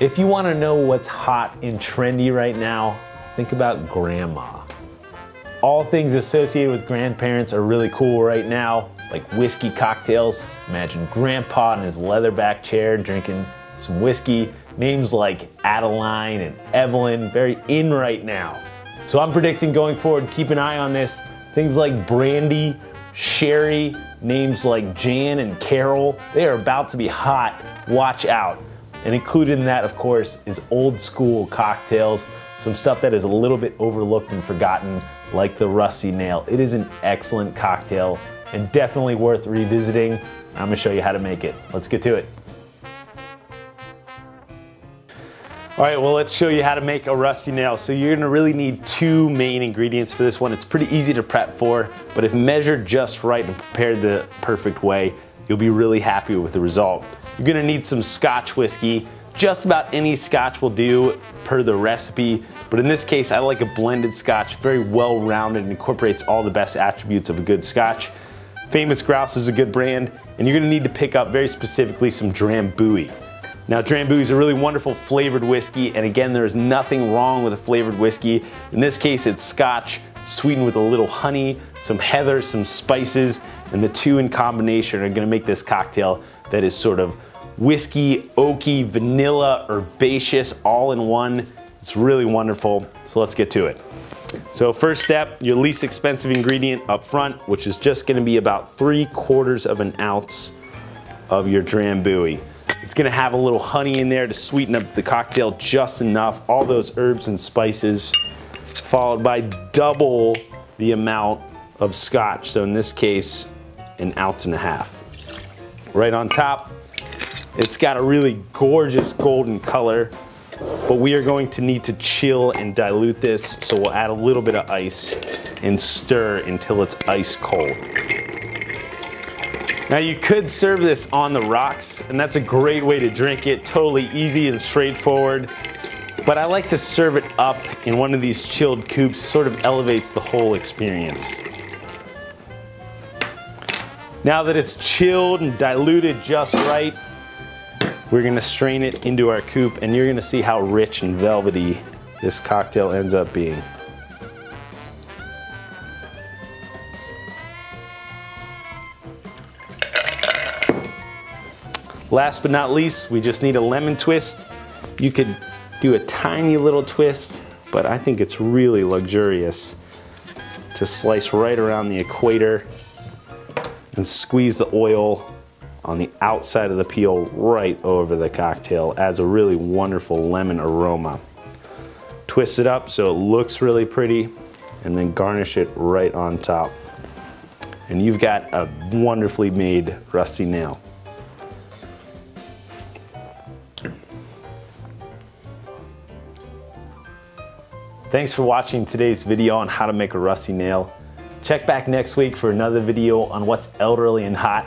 If you want to know what's hot and trendy right now, think about grandma. All things associated with grandparents are really cool right now, like whiskey cocktails. Imagine grandpa in his leatherback chair drinking some whiskey. Names like Adeline and Evelyn, very in right now. So I'm predicting going forward, keep an eye on this. Things like brandy, sherry, names like Jan and Carol, they are about to be hot. Watch out. And included in that, of course, is old school cocktails, some stuff that is a little bit overlooked and forgotten, like the Rusty Nail. It is an excellent cocktail and definitely worth revisiting. I'm gonna show you how to make it. Let's get to it. All right, well, let's show you how to make a Rusty Nail. So you're gonna really need two main ingredients for this one. It's pretty easy to prep for, but if measured just right and prepared the perfect way, you'll be really happy with the result. You're gonna need some Scotch whiskey. Just about any Scotch will do per the recipe, but in this case, I like a blended Scotch, very well-rounded and incorporates all the best attributes of a good Scotch. Famous Grouse is a good brand, and you're gonna need to pick up very specifically some Drambuie. Now, Drambuie is a really wonderful flavored whiskey, and again, there's nothing wrong with a flavored whiskey. In this case, it's Scotch, sweetened with a little honey, some heather, some spices, and the two in combination are gonna make this cocktail that is sort of whiskey, oaky, vanilla, herbaceous, all in one. It's really wonderful, so let's get to it. So first step, your least expensive ingredient up front, which is just gonna be about 3/4 of an ounce of your Drambuie. It's gonna have a little honey in there to sweeten up the cocktail just enough, all those herbs and spices, followed by double the amount of Scotch. So in this case, 1.5 ounces. Right on top, it's got a really gorgeous golden color, but we are going to need to chill and dilute this, so we'll add a little bit of ice and stir until it's ice cold. Now you could serve this on the rocks, and that's a great way to drink it, totally easy and straightforward, but I like to serve it up in one of these chilled coupes, sort of elevates the whole experience. Now that it's chilled and diluted just right, we're gonna strain it into our coupe, and you're gonna see how rich and velvety this cocktail ends up being. Last but not least, we just need a lemon twist. You could do a tiny little twist, but I think it's really luxurious to slice right around the equator and squeeze the oil on the outside of the peel right over the cocktail. Adds a really wonderful lemon aroma. Twist it up so it looks really pretty, and then garnish it right on top. And you've got a wonderfully made Rusty Nail. Thanks for watching today's video on how to make a Rusty Nail. Check back next week for another video on what's elderly and hot.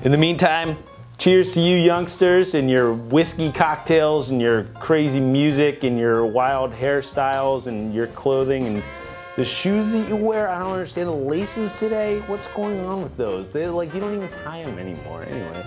In the meantime, cheers to you youngsters and your whiskey cocktails and your crazy music and your wild hairstyles and your clothing and the shoes that you wear. I don't understand the laces today. What's going on with those? They're like, you don't even tie them anymore. Anyway.